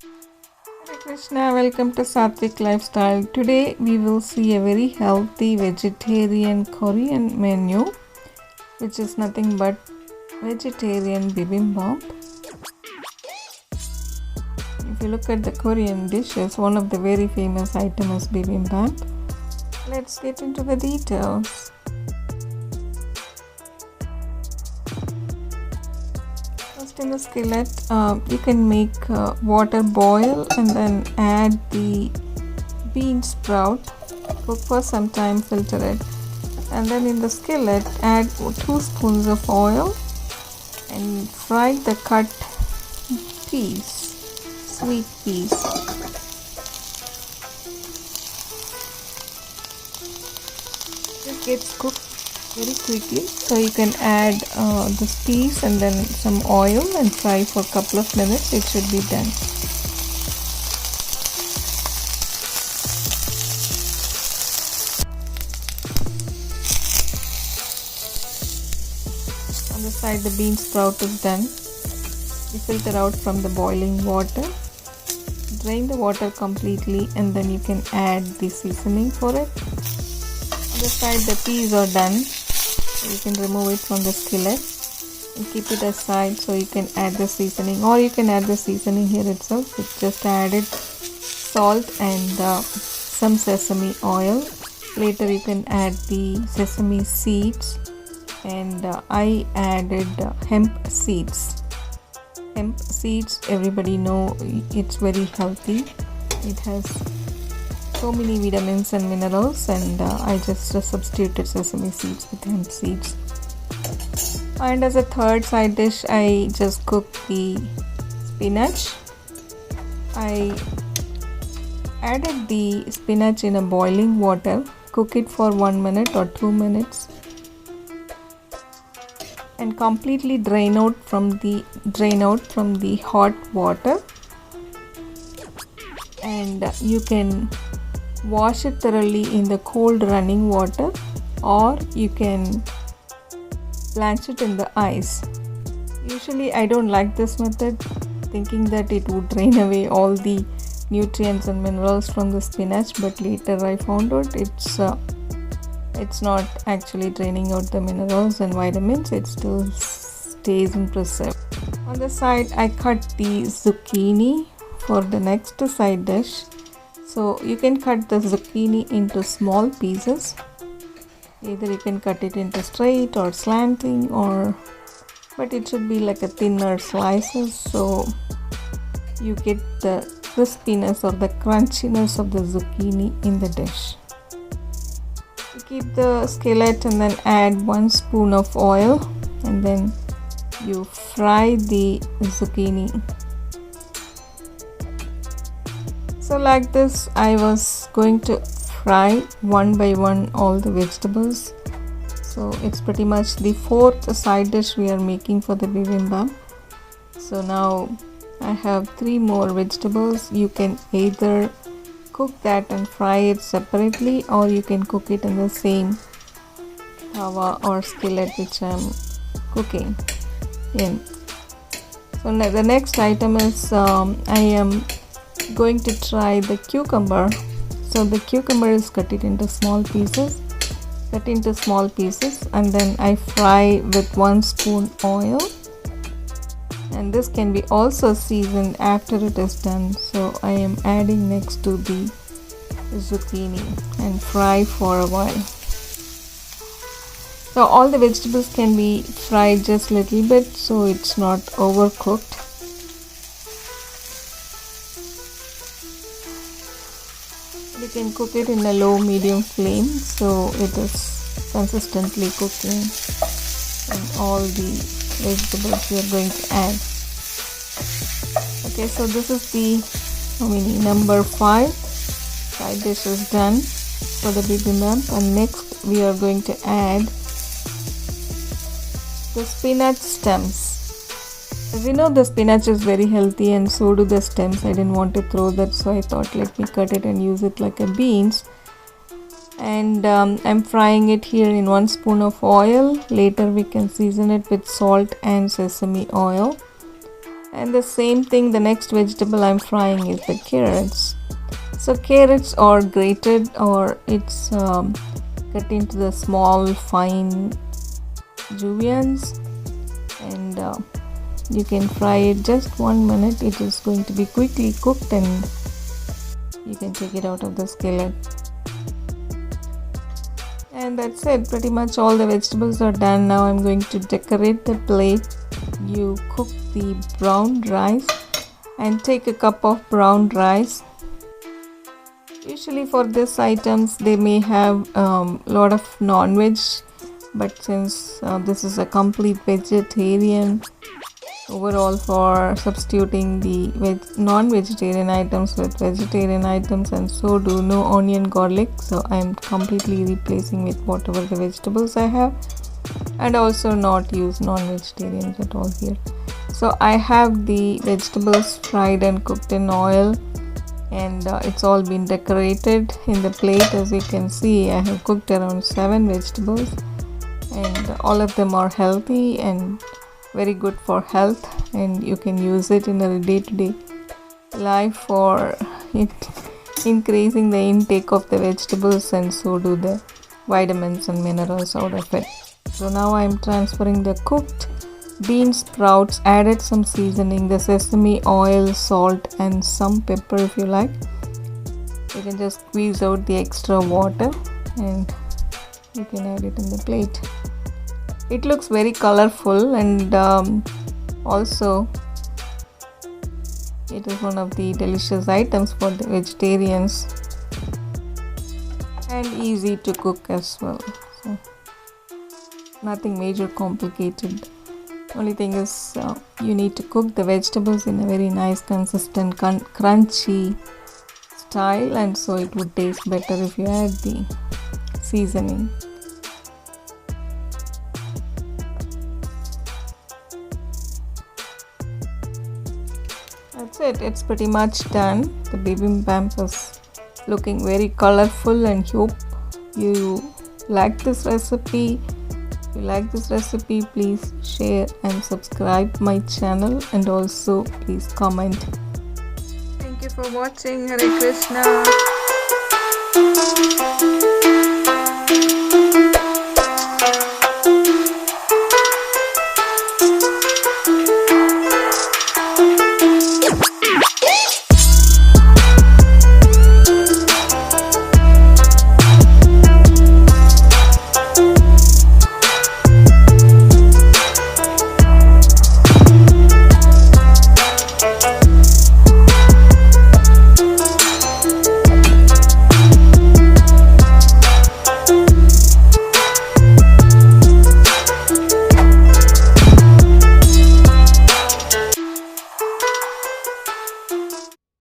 Hare Krishna, welcome to Sattvic Lifestyle. Today we will see a very healthy vegetarian Korean menu, which is nothing but vegetarian bibimbap. If you look at the Korean dishes, one of the very famous items is bibimbap. Let's get into the details. First, in the skillet, you can make water boil and then add the bean sprout, cook for some time, filter it, and then in the skillet add 2 spoons of oil and fry the cut peas, sweet peas. This gets cooked very quickly, so you can add the peas and then some oil and fry for a couple of minutes. It should be done. On the side, the bean sprout is done. You filter out from the boiling water, drain the water completely, and then you can add the seasoning for it. On the side, the peas are done. You can remove it from the skillet and keep it aside, so you can add the seasoning, or you can add the seasoning here itself. It's just added salt and some sesame oil. Later you can add the sesame seeds, and I added hemp seeds. Hemp seeds, everybody know it's very healthy. It has so many vitamins and minerals, and I just substituted sesame seeds with hemp seeds. And as a third side dish, I just cooked the spinach. I added the spinach in a boiling water, cook it for 1 minute or 2 minutes, and completely drain out from the hot water, and you can wash it thoroughly in the cold running water, or you can blanch it in the ice. Usually I don't like this method, thinking that it would drain away all the nutrients and minerals from the spinach, but later I found out it's not actually draining out the minerals and vitamins. It still stays in preserve. On the side, I cut the zucchini for the next side dish. So you can cut the zucchini into small pieces. Either you can cut it into straight or slanting, but it should be like a thinner slices, so you get the crispiness or the crunchiness of the zucchini in the dish. You keep the skillet and then add 1 spoon of oil, and then you fry the zucchini. So like this, I was going to fry one by one all the vegetables. So it's pretty much the 4th side dish we are making for the bibimbap. So now I have 3 more vegetables. You can either cook that and fry it separately, or you can cook it in the same tawa or skillet which I am cooking in. So the next item is I am going to try the cucumber. So the cucumber is cut into small pieces, and then I fry with 1 spoon oil, and this can be also seasoned after it is done. So I am adding next to the zucchini and fry for a while. So all the vegetables can be fried just a little bit, so it's not overcooked. You can cook it in a low medium flame, so it is consistently cooking in all the vegetables we are going to add. Okay, so this is the number 5 side dish is done for the bibimbap, and next we are going to add the spinach stems. As you know, the spinach is very healthy, and so do the stems. I didn't want to throw that, so I thought let me cut it and use it like a beans. And I'm frying it here in 1 spoon of oil. Later we can season it with salt and sesame oil. And the same thing, the next vegetable I'm frying is the carrots. So carrots are grated, or it's cut into the small fine juliennes, and you can fry it just 1 minute. It is going to be quickly cooked and you can take it out of the skillet. And that's it, pretty much all the vegetables are done. Now I'm going to decorate the plate. You cook the brown rice and take a cup of brown rice. Usually for these items they may have lot of non-veg, but since this is a complete vegetarian, overall for substituting the non-vegetarian items with vegetarian items, and so do no onion garlic, so I am completely replacing with whatever the vegetables I have, and also not use non-vegetarians at all here. So I have the vegetables fried and cooked in oil, and it's all been decorated in the plate. As you can see, I have cooked around 7 vegetables, and all of them are healthy and very good for health, and you can use it in a day-to-day life for increasing the intake of the vegetables, and so do the vitamins and minerals out of it. So now I am transferring the cooked bean sprouts, added some seasoning, the sesame oil, salt and some pepper if you like. You can just squeeze out the extra water and you can add it in the plate. It looks very colorful, and also it is one of the delicious items for the vegetarians and easy to cook as well. So nothing major complicated. Only thing is you need to cook the vegetables in a very nice, consistent, crunchy style, and so it would taste better if you add the seasoning. That's it, it's pretty much done. The bibimbap is looking very colorful, and hope you like this recipe. If you like this recipe, please share and subscribe my channel, and also please comment. Thank you for watching. Hare Krishna.